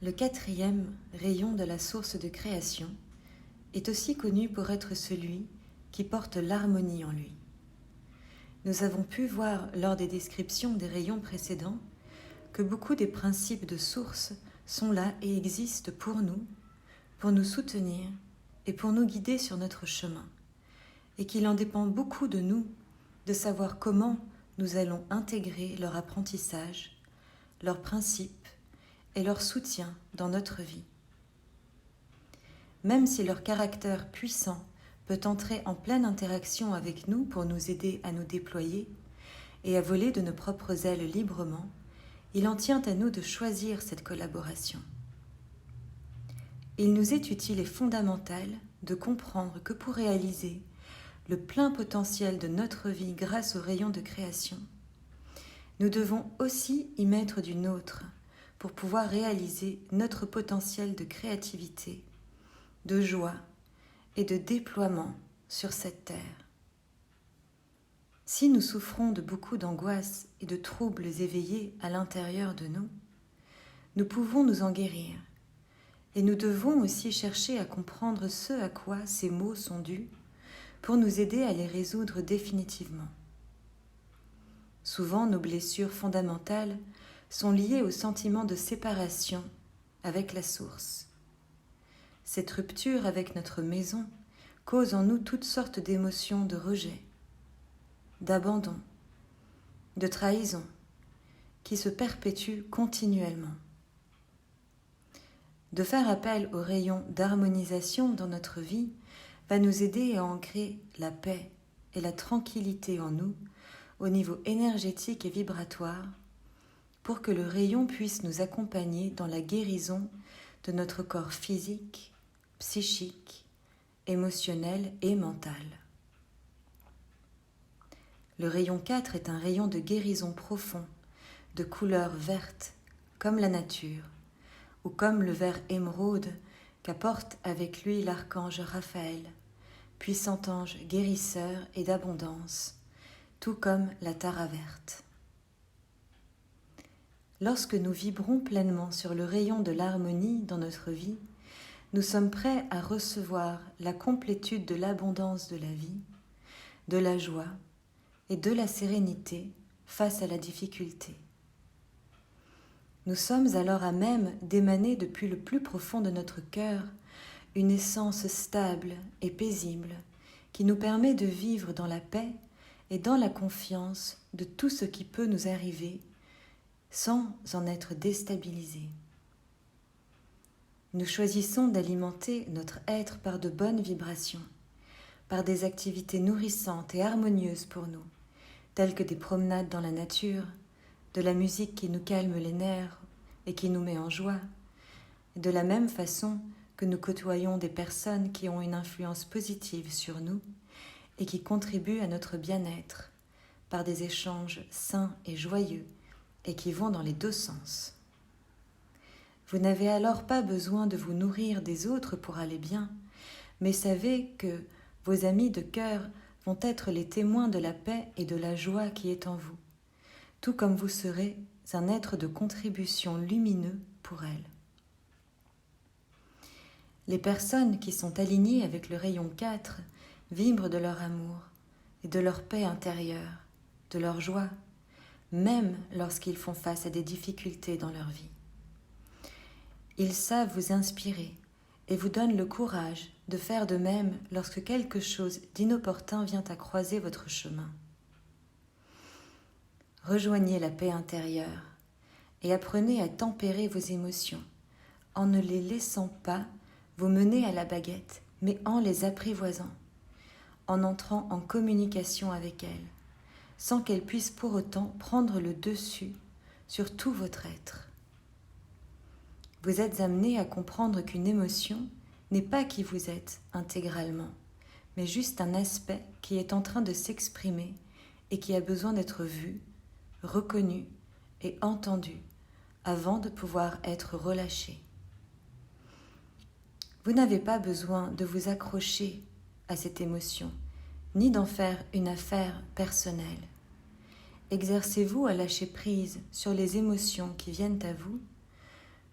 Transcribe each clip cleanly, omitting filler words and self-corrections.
Le quatrième rayon de la source de création est aussi connu pour être celui qui porte l'harmonie en lui. Nous avons pu voir lors des descriptions des rayons précédents que beaucoup des principes de source sont là et existent pour nous soutenir et pour nous guider sur notre chemin, et qu'il en dépend beaucoup de nous de savoir comment nous allons intégrer leur apprentissage, leurs principes et leur soutien dans notre vie. Même si leur caractère puissant peut entrer en pleine interaction avec nous pour nous aider à nous déployer et à voler de nos propres ailes librement, il en tient à nous de choisir cette collaboration. Il nous est utile et fondamental de comprendre que pour réaliser le plein potentiel de notre vie grâce aux rayons de création, nous devons aussi y mettre du nôtre pour pouvoir réaliser notre potentiel de créativité, de joie et de déploiement sur cette terre. Si nous souffrons de beaucoup d'angoisses et de troubles éveillés à l'intérieur de nous, nous pouvons nous en guérir et nous devons aussi chercher à comprendre ce à quoi ces maux sont dus pour nous aider à les résoudre définitivement. Souvent, nos blessures fondamentales sont liées au sentiment de séparation avec la source. Cette rupture avec notre maison cause en nous toutes sortes d'émotions de rejet, d'abandon, de trahison, qui se perpétuent continuellement. De faire appel aux rayons d'harmonisation dans notre vie va nous aider à ancrer la paix et la tranquillité en nous au niveau énergétique et vibratoire pour que le rayon puisse nous accompagner dans la guérison de notre corps physique, psychique, émotionnel et mental. Le rayon 4 est un rayon de guérison profond, de couleur verte, comme la nature, ou comme le vert émeraude qu'apporte avec lui l'archange Raphaël, puissant ange guérisseur et d'abondance, tout comme la tara verte. Lorsque nous vibrons pleinement sur le rayon de l'harmonie dans notre vie, nous sommes prêts à recevoir la complétude de l'abondance de la vie, de la joie et de la sérénité face à la difficulté. Nous sommes alors à même d'émaner depuis le plus profond de notre cœur une essence stable et paisible qui nous permet de vivre dans la paix et dans la confiance de tout ce qui peut nous arriver sans en être déstabilisés. Nous choisissons d'alimenter notre être par de bonnes vibrations, par des activités nourrissantes et harmonieuses pour nous, telles que des promenades dans la nature, de la musique qui nous calme les nerfs et qui nous met en joie, et de la même façon que nous côtoyons des personnes qui ont une influence positive sur nous et qui contribuent à notre bien-être par des échanges sains et joyeux et qui vont dans les deux sens. Vous n'avez alors pas besoin de vous nourrir des autres pour aller bien, mais savez que vos amis de cœur vont être les témoins de la paix et de la joie qui est en vous, tout comme vous serez un être de contribution lumineux pour elles. Les personnes qui sont alignées avec le rayon 4 vibrent de leur amour et de leur paix intérieure, de leur joie, même lorsqu'ils font face à des difficultés dans leur vie. Ils savent vous inspirer et vous donnent le courage de faire de même lorsque quelque chose d'inopportun vient à croiser votre chemin. Rejoignez la paix intérieure et apprenez à tempérer vos émotions en ne les laissant pas vous mener à la baguette, mais en les apprivoisant, en entrant en communication avec elles, sans qu'elles puissent pour autant prendre le dessus sur tout votre être. Vous êtes amené à comprendre qu'une émotion n'est pas qui vous êtes intégralement, mais juste un aspect qui est en train de s'exprimer et qui a besoin d'être vu, reconnu et entendu avant de pouvoir être relâché. Vous n'avez pas besoin de vous accrocher à cette émotion, ni d'en faire une affaire personnelle. Exercez-vous à lâcher prise sur les émotions qui viennent à vous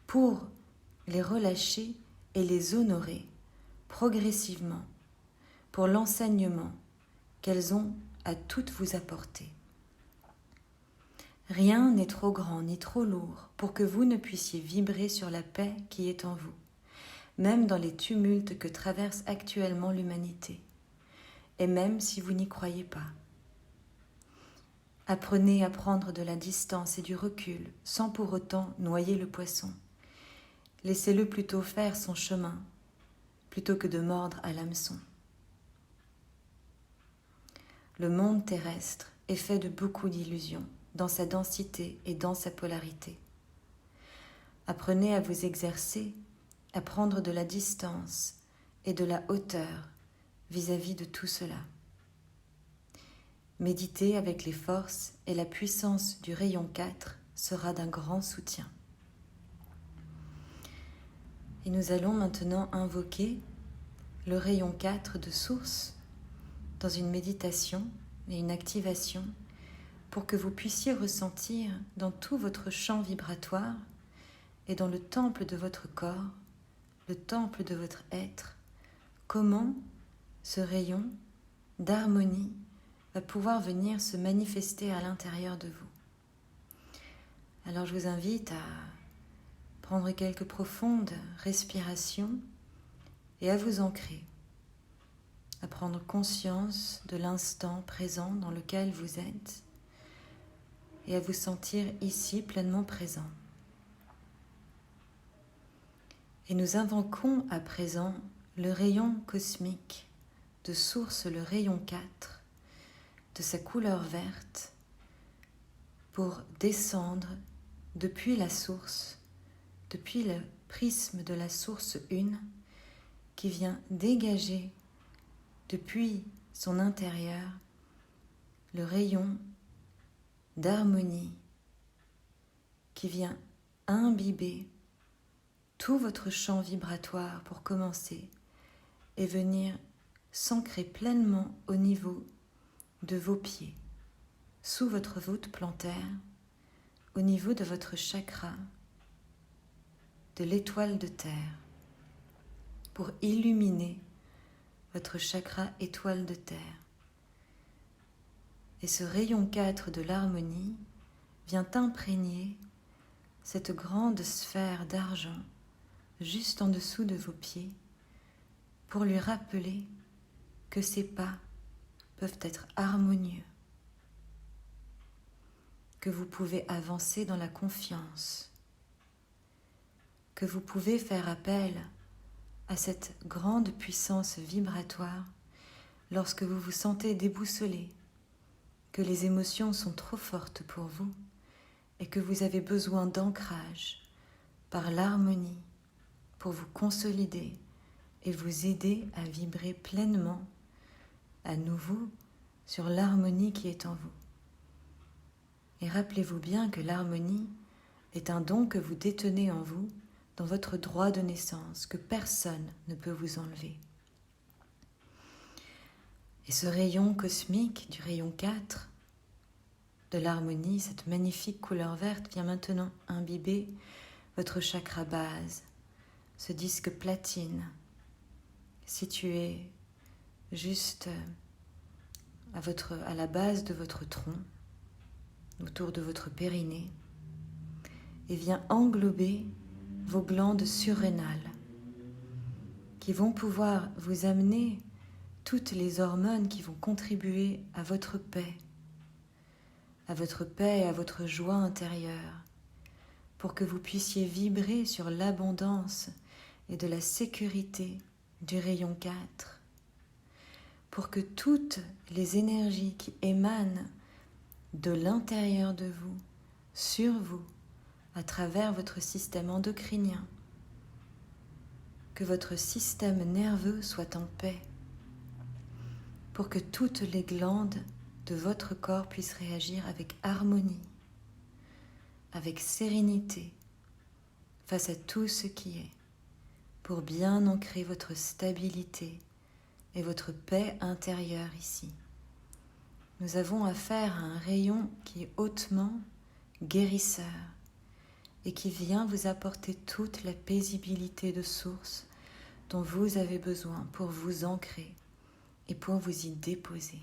pour les relâcher et les honorer progressivement pour l'enseignement qu'elles ont à toutes vous apporter. Rien n'est trop grand ni trop lourd pour que vous ne puissiez vibrer sur la paix qui est en vous, même dans les tumultes que traverse actuellement l'humanité, et même si vous n'y croyez pas. Apprenez à prendre de la distance et du recul sans pour autant noyer le poisson. Laissez-le plutôt faire son chemin plutôt que de mordre à l'hameçon. Le monde terrestre est fait de beaucoup d'illusions dans sa densité et dans sa polarité. Apprenez à vous exercer, à prendre de la distance et de la hauteur vis-à-vis de tout cela. Méditer avec les forces et la puissance du rayon 4 sera d'un grand soutien. Et nous allons maintenant invoquer le rayon 4 de source dans une méditation et une activation pour que vous puissiez ressentir dans tout votre champ vibratoire et dans le temple de votre corps, le temple de votre être, comment ce rayon d'harmonie va pouvoir venir se manifester à l'intérieur de vous. Alors je vous invite à prendre quelques profondes respirations et à vous ancrer, à prendre conscience de l'instant présent dans lequel vous êtes et à vous sentir ici pleinement présent. Et nous invoquons à présent le rayon cosmique de source, le rayon 4, de sa couleur verte, pour descendre depuis la source, depuis le prisme de la source 1, qui vient dégager depuis son intérieur le rayon d'harmonie qui vient imbiber tout votre champ vibratoire pour commencer et venir s'ancrer pleinement au niveau de vos pieds, sous votre voûte plantaire, au niveau de votre chakra, de l'étoile de terre, pour illuminer votre chakra étoile de terre. Et ce rayon 4 de l'harmonie vient imprégner cette grande sphère d'argent juste en dessous de vos pieds pour lui rappeler que ses pas peuvent être harmonieux, que vous pouvez avancer dans la confiance, que vous pouvez faire appel à cette grande puissance vibratoire lorsque vous vous sentez déboussolé, que les émotions sont trop fortes pour vous et que vous avez besoin d'ancrage par l'harmonie pour vous consolider et vous aider à vibrer pleinement à nouveau sur l'harmonie qui est en vous. Et rappelez-vous bien que l'harmonie est un don que vous détenez en vous dans votre droit de naissance, que personne ne peut vous enlever. Et ce rayon cosmique du rayon 4 de l'harmonie, cette magnifique couleur verte, vient maintenant imbiber votre chakra base, ce disque platine situé juste à la base de votre tronc, autour de votre périnée, et vient englober vos glandes surrénales qui vont pouvoir vous amener toutes les hormones qui vont contribuer à votre paix et à votre joie intérieure, pour que vous puissiez vibrer sur l'abondance et de la sécurité du rayon 4, pour que toutes les énergies qui émanent de l'intérieur de vous, sur vous, à travers votre système endocrinien, que votre système nerveux soit en paix, pour que toutes les glandes de votre corps puissent réagir avec harmonie, avec sérénité, face à tout ce qui est, pour bien ancrer votre stabilité et votre paix intérieure ici. Nous avons affaire à un rayon qui est hautement guérisseur et qui vient vous apporter toute la paisibilité de source dont vous avez besoin pour vous ancrer et pour vous y déposer.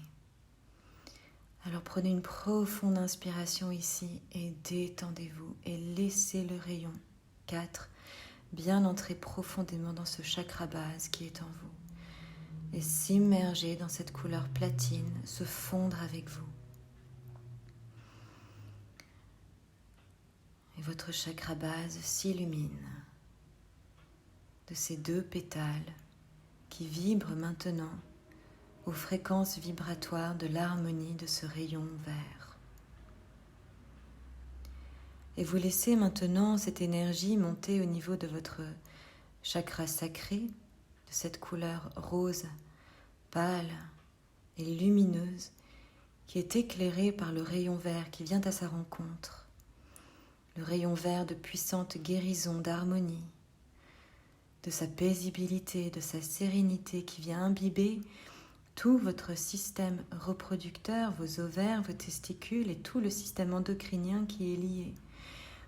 Alors prenez une profonde inspiration ici et détendez-vous et laissez le rayon 4 bien entrer profondément dans ce chakra base qui est en vous et s'immerger dans cette couleur platine, se fondre avec vous. Et votre chakra base s'illumine de ces 2 pétales qui vibrent maintenant aux fréquences vibratoires de l'harmonie de ce rayon vert. Et vous laissez maintenant cette énergie monter au niveau de votre chakra sacré, de cette couleur rose, pâle et lumineuse qui est éclairée par le rayon vert qui vient à sa rencontre. Le rayon vert de puissante guérison, d'harmonie, de sa paisibilité, de sa sérénité qui vient imbiber tout votre système reproducteur, vos ovaires, vos testicules et tout le système endocrinien qui est lié,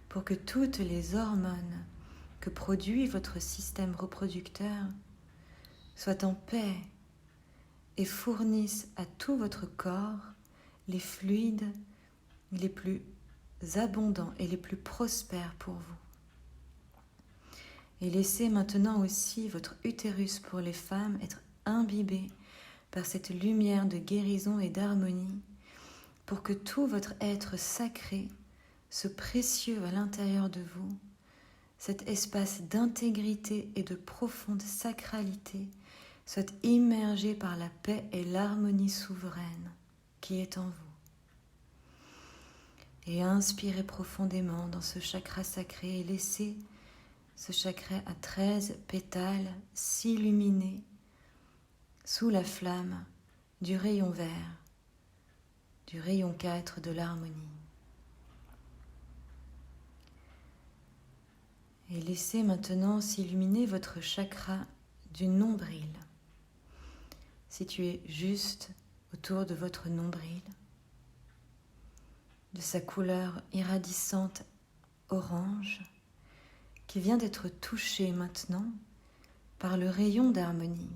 pour que toutes les hormones que produit votre système reproducteur soient en paix et fournissent à tout votre corps les fluides les plus abondants et les plus prospères pour vous. Et laissez maintenant aussi votre utérus pour les femmes être imbibé par cette lumière de guérison et d'harmonie pour que tout votre être sacré, ce précieux à l'intérieur de vous, cet espace d'intégrité et de profonde sacralité soit immergé par la paix et l'harmonie souveraine qui est en vous. Et inspirez profondément dans ce chakra sacré et laissez ce chakra à 13 pétales s'illuminer sous la flamme du rayon vert, du rayon 4 de l'harmonie. Et laissez maintenant s'illuminer votre chakra du nombril, situé juste autour de votre nombril, de sa couleur iridescente orange, qui vient d'être touché maintenant par le rayon d'harmonie.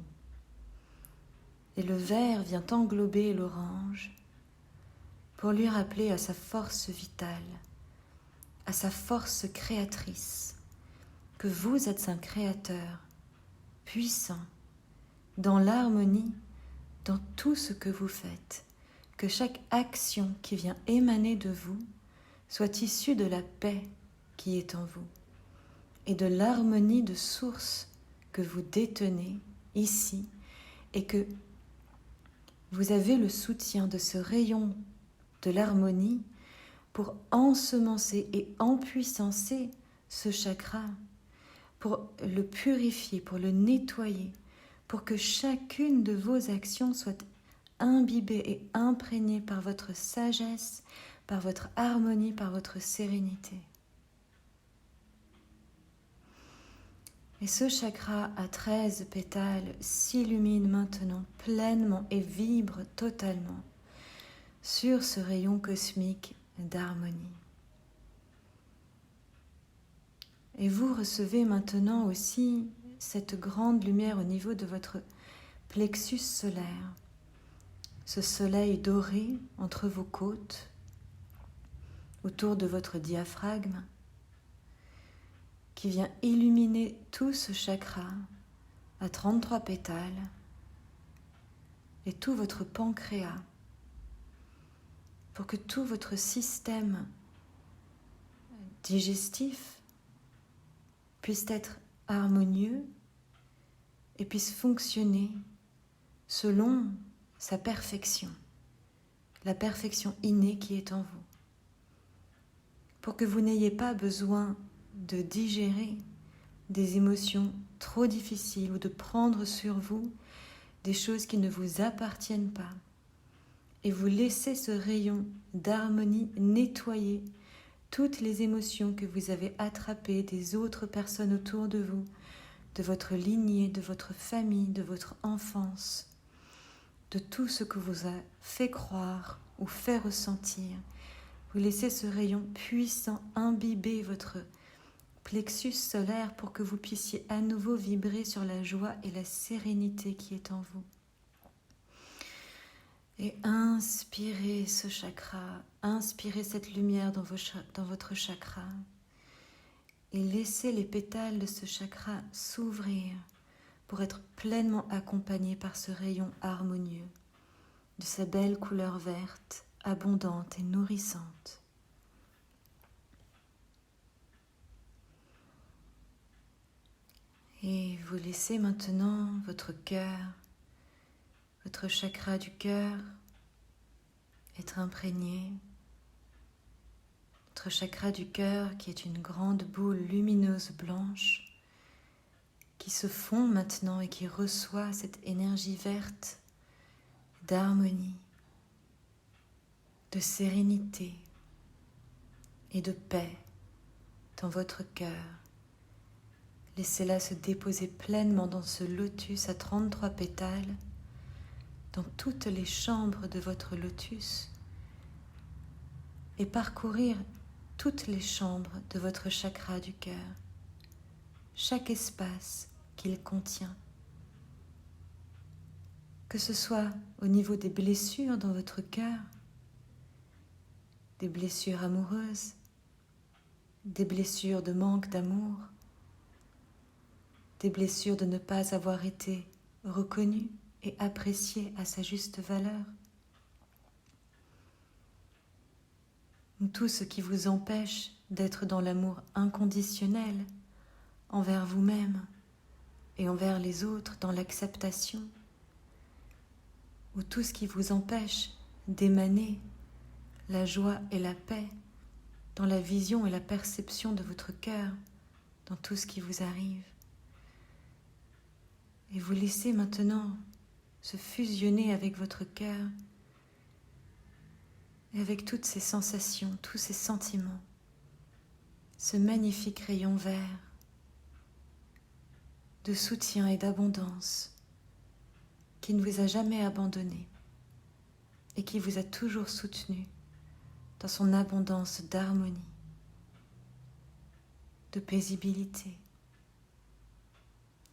Et le vert vient englober l'orange pour lui rappeler à sa force vitale, à sa force créatrice, que vous êtes un créateur puissant dans l'harmonie, dans tout ce que vous faites, que chaque action qui vient émaner de vous soit issue de la paix qui est en vous et de l'harmonie de source que vous détenez ici et que vous avez le soutien de ce rayon de l'harmonie pour ensemencer et empuissancer ce chakra, pour le purifier, pour le nettoyer, pour que chacune de vos actions soit imbibée et imprégnée par votre sagesse, par votre harmonie, par votre sérénité. Et ce chakra à 13 pétales s'illumine maintenant pleinement et vibre totalement sur ce rayon cosmique d'harmonie. Et vous recevez maintenant aussi cette grande lumière au niveau de votre plexus solaire, ce soleil doré entre vos côtes, autour de votre diaphragme, qui vient illuminer tout ce chakra à 33 pétales et tout votre pancréas pour que tout votre système digestif puisse être harmonieux et puisse fonctionner selon sa perfection, la perfection innée qui est en vous, pour que vous n'ayez pas besoin de digérer des émotions trop difficiles ou de prendre sur vous des choses qui ne vous appartiennent pas. Et vous laissez ce rayon d'harmonie nettoyer toutes les émotions que vous avez attrapées des autres personnes autour de vous, de votre lignée, de votre famille, de votre enfance, de tout ce que vous a fait croire ou fait ressentir. Vous laissez ce rayon puissant imbiber votre plexus solaire pour que vous puissiez à nouveau vibrer sur la joie et la sérénité qui est en vous. Et inspirez ce chakra, inspirez cette lumière dans votre chakra et laissez les pétales de ce chakra s'ouvrir pour être pleinement accompagnés par ce rayon harmonieux de sa belle couleur verte, abondante et nourrissante. Et vous laissez maintenant votre cœur, votre chakra du cœur être imprégné. Votre chakra du cœur qui est une grande boule lumineuse blanche qui se fond maintenant et qui reçoit cette énergie verte d'harmonie, de sérénité et de paix dans votre cœur. Laissez-la se déposer pleinement dans ce lotus à 33 pétales, dans toutes les chambres de votre lotus, et parcourir toutes les chambres de votre chakra du cœur, chaque espace qu'il contient. Que ce soit au niveau des blessures dans votre cœur, des blessures amoureuses, des blessures de manque d'amour, des blessures de ne pas avoir été reconnu et apprécié à sa juste valeur. Tout ce qui vous empêche d'être dans l'amour inconditionnel envers vous-même et envers les autres, dans l'acceptation, ou tout ce qui vous empêche d'émaner la joie et la paix dans la vision et la perception de votre cœur, dans tout ce qui vous arrive. Et vous laissez maintenant se fusionner avec votre cœur et avec toutes ces sensations, tous ces sentiments, ce magnifique rayon vert de soutien et d'abondance qui ne vous a jamais abandonné et qui vous a toujours soutenu dans son abondance d'harmonie, de paisibilité,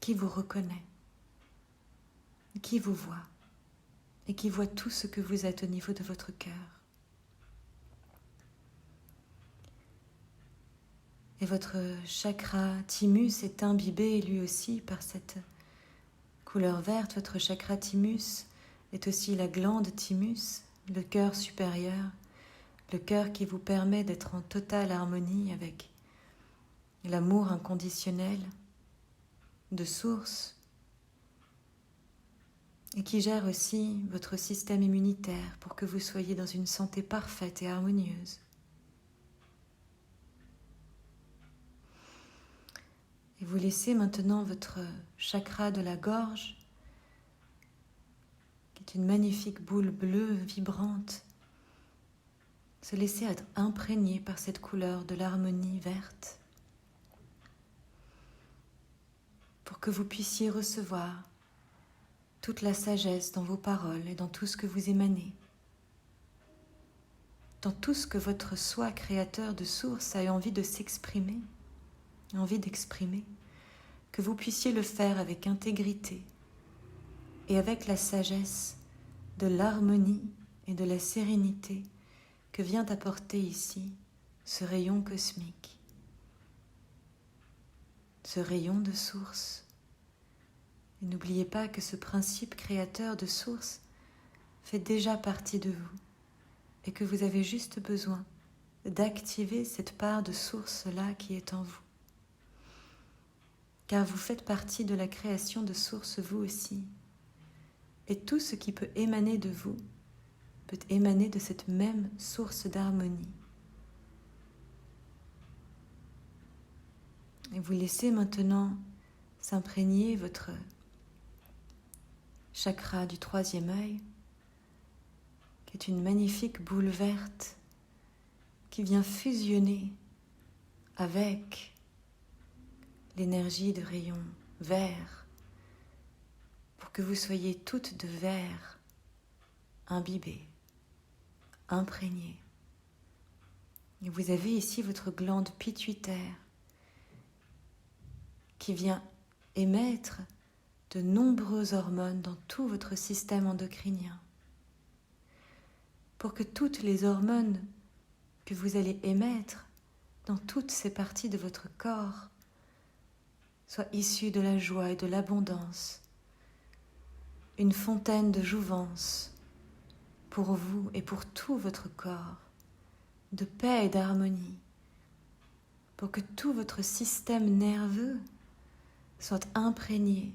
qui vous reconnaît, qui vous voit et qui voit tout ce que vous êtes au niveau de votre cœur. Et votre chakra thymus est imbibé lui aussi par cette couleur verte. Votre chakra thymus est aussi la glande thymus, le cœur supérieur, le cœur qui vous permet d'être en totale harmonie avec l'amour inconditionnel de source et qui gère aussi votre système immunitaire pour que vous soyez dans une santé parfaite et harmonieuse. Et vous laissez maintenant votre chakra de la gorge, qui est une magnifique boule bleue vibrante, se laisser être imprégné par cette couleur de l'harmonie verte, pour que vous puissiez recevoir toute la sagesse dans vos paroles et dans tout ce que vous émanez, dans tout ce que votre soi créateur de source a envie de s'exprimer, envie d'exprimer, que vous puissiez le faire avec intégrité et avec la sagesse de l'harmonie et de la sérénité que vient apporter ici ce rayon cosmique, ce rayon de source. Et n'oubliez pas que ce principe créateur de source fait déjà partie de vous et que vous avez juste besoin d'activer cette part de source-là qui est en vous. Car vous faites partie de la création de source vous aussi. Et tout ce qui peut émaner de vous peut émaner de cette même source d'harmonie. Et vous laissez maintenant s'imprégner votre chakra du troisième œil, qui est une magnifique boule verte qui vient fusionner avec l'énergie de rayon vert pour que vous soyez toutes de vert imbibées, imprégnées. Et vous avez ici votre glande pituitaire qui vient émettre de nombreuses hormones dans tout votre système endocrinien. Pour que toutes les hormones que vous allez émettre dans toutes ces parties de votre corps soient issues de la joie et de l'abondance, une fontaine de jouvence pour vous et pour tout votre corps, de paix et d'harmonie, pour que tout votre système nerveux soit imprégné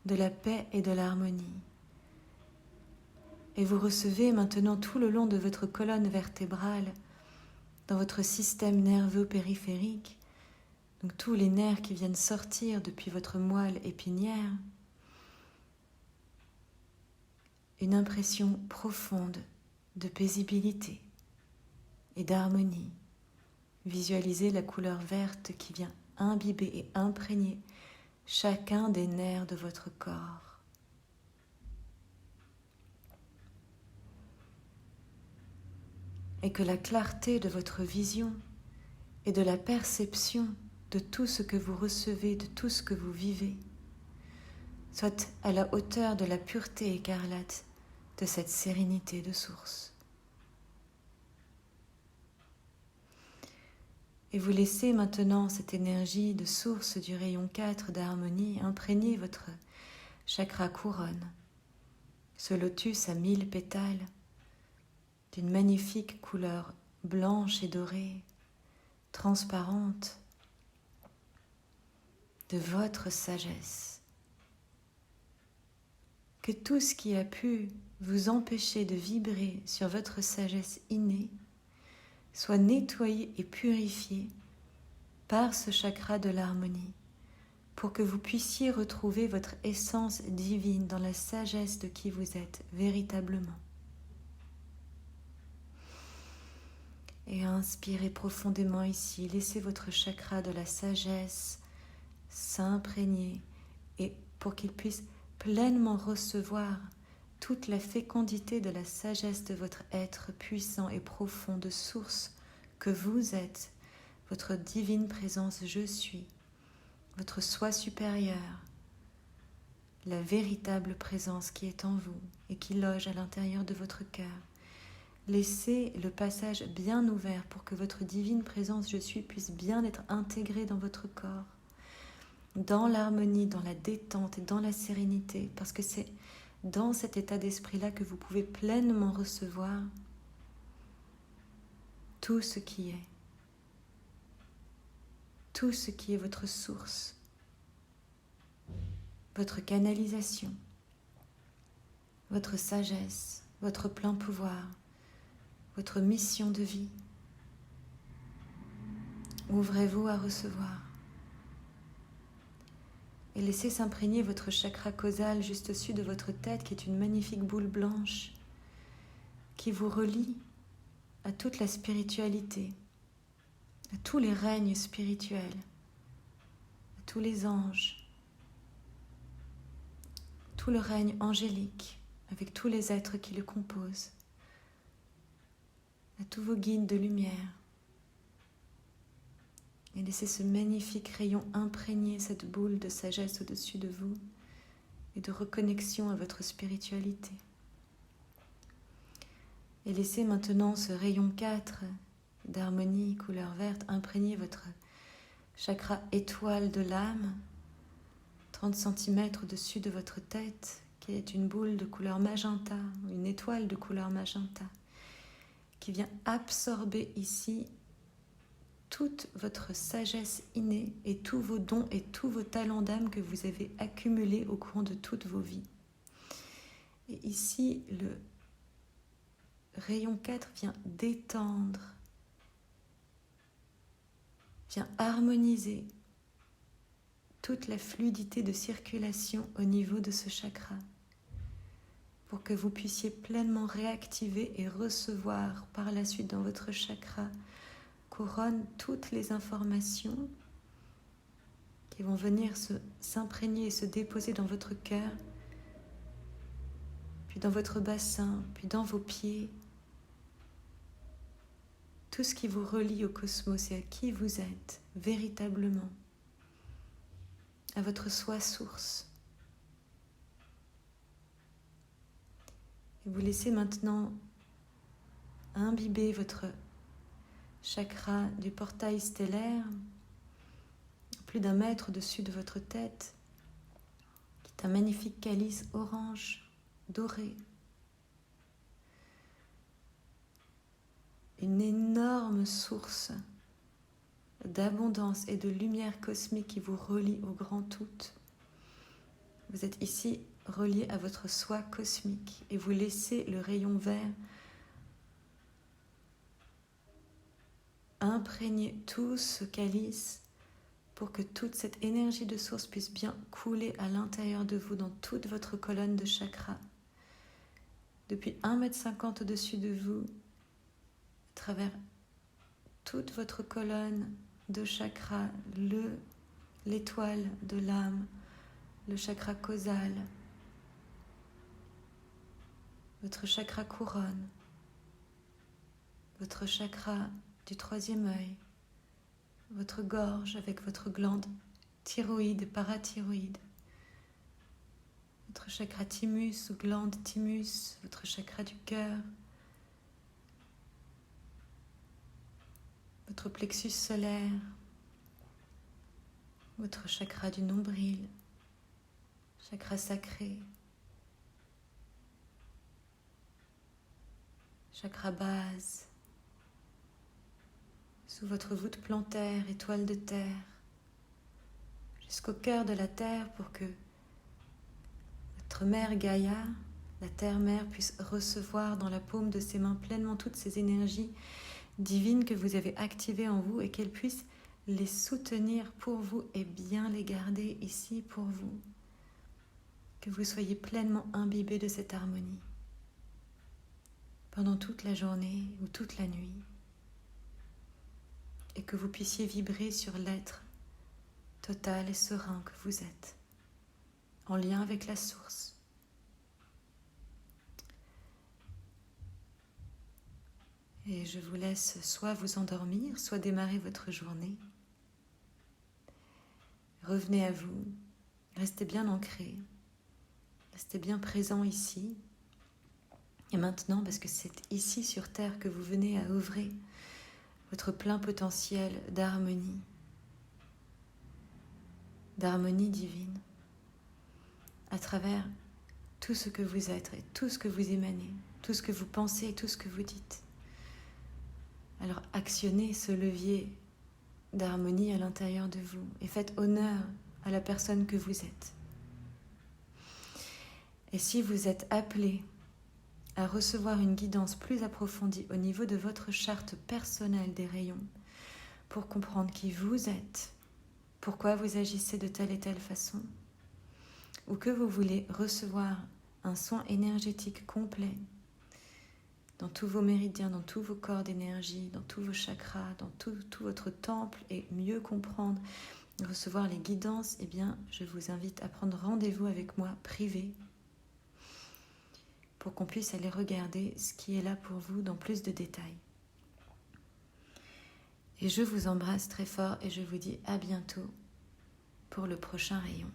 de la paix et de l'harmonie. Et vous recevez maintenant tout le long de votre colonne vertébrale, dans votre système nerveux périphérique, donc tous les nerfs qui viennent sortir depuis votre moelle épinière, une impression profonde de paisibilité et d'harmonie. Visualisez la couleur verte qui vient imbiber et imprégner chacun des nerfs de votre corps. Et que la clarté de votre vision et de la perception de tout ce que vous recevez, de tout ce que vous vivez, soit à la hauteur de la pureté écarlate de cette sérénité de source. Et vous laissez maintenant cette énergie de source du rayon 4 d'harmonie imprégner votre chakra couronne, ce lotus à 1000 pétales, d'une magnifique couleur blanche et dorée, transparente, de votre sagesse. Que tout ce qui a pu vous empêcher de vibrer sur votre sagesse innée soit nettoyé et purifié par ce chakra de l'harmonie, pour que vous puissiez retrouver votre essence divine dans la sagesse de qui vous êtes véritablement. Et inspirez profondément ici, laissez votre chakra de la sagesse s'imprégner et pour qu'il puisse pleinement recevoir toute la fécondité de la sagesse de votre être puissant et profond de source que vous êtes, votre divine présence je suis, votre soi supérieur, la véritable présence qui est en vous et qui loge à l'intérieur de votre cœur. Laissez le passage bien ouvert pour que votre divine présence je suis puisse bien être intégrée dans votre corps, dans l'harmonie, dans la détente et dans la sérénité, parce que c'est dans cet état d'esprit-là que vous pouvez pleinement recevoir tout ce qui est votre source, votre canalisation, votre sagesse, votre plein pouvoir, votre mission de vie. Ouvrez-vous à recevoir. Et laissez s'imprégner votre chakra causal juste au-dessus de votre tête, qui est une magnifique boule blanche qui vous relie à toute la spiritualité, à tous les règnes spirituels, à tous les anges, tout le règne angélique avec tous les êtres qui le composent, à tous vos guides de lumière. Et laissez ce magnifique rayon imprégner cette boule de sagesse au-dessus de vous et de reconnexion à votre spiritualité. Et laissez maintenant ce rayon 4 d'harmonie, couleur verte, imprégner votre chakra étoile de l'âme, 30 cm au-dessus de votre tête, qui est une boule de couleur magenta, une étoile de couleur magenta, qui vient absorber ici toute votre sagesse innée et tous vos dons et tous vos talents d'âme que vous avez accumulés au cours de toutes vos vies. Et ici, le rayon 4 vient détendre, vient harmoniser toute la fluidité de circulation au niveau de ce chakra, pour que vous puissiez pleinement réactiver et recevoir par la suite dans votre chakra couronne toutes les informations qui vont venir s'imprégner et se déposer dans votre cœur, puis dans votre bassin, puis dans vos pieds. Tout ce qui vous relie au cosmos et à qui vous êtes véritablement. à votre soi source. Et vous laissez maintenant imbiber votre chakra du portail stellaire, plus d'1 mètre au-dessus de votre tête, qui est un magnifique calice orange, doré. Une énorme source d'abondance et de lumière cosmique qui vous relie au grand tout. Vous êtes ici relié à votre soi cosmique et vous laissez le rayon vert imprégner tout ce calice pour que toute cette énergie de source puisse bien couler à l'intérieur de vous, dans toute votre colonne de chakras. Depuis 1,50 m au-dessus de vous, à travers toute votre colonne de chakras, l'étoile de l'âme, le chakra causal, votre chakra couronne, votre chakra du 3e œil, votre gorge avec votre glande thyroïde, parathyroïde, votre chakra thymus ou glande thymus, votre chakra du cœur, votre plexus solaire, votre chakra du nombril, chakra sacré, chakra base, sous votre voûte plantaire, étoile de terre, jusqu'au cœur de la terre pour que votre mère Gaïa, la terre-mère, puisse recevoir dans la paume de ses mains pleinement toutes ces énergies divines que vous avez activées en vous et qu'elle puisse les soutenir pour vous et bien les garder ici pour vous. Que vous soyez pleinement imbibés de cette harmonie pendant toute la journée ou toute la nuit. Et que vous puissiez vibrer sur l'être total et serein que vous êtes, en lien avec la source. Et je vous laisse soit vous endormir, soit démarrer votre journée. Revenez à vous, restez bien ancrés, restez bien présents ici. Et maintenant, parce que c'est ici sur Terre que vous venez à œuvrer votre plein potentiel d'harmonie divine, à travers tout ce que vous êtes et tout ce que vous émanez, tout ce que vous pensez et tout ce que vous dites. Alors actionnez ce levier d'harmonie à l'intérieur de vous et faites honneur à la personne que vous êtes. Et si vous êtes appelé à recevoir une guidance plus approfondie au niveau de votre charte personnelle des rayons, pour comprendre qui vous êtes, pourquoi vous agissez de telle et telle façon, ou que vous voulez recevoir un soin énergétique complet dans tous vos méridiens, dans tous vos corps d'énergie, dans tous vos chakras, dans tout votre temple, et mieux comprendre, recevoir les guidances, eh bien, je vous invite à prendre rendez-vous avec moi privé pour qu'on puisse aller regarder ce qui est là pour vous dans plus de détails. Et je vous embrasse très fort et je vous dis à bientôt pour le prochain rayon.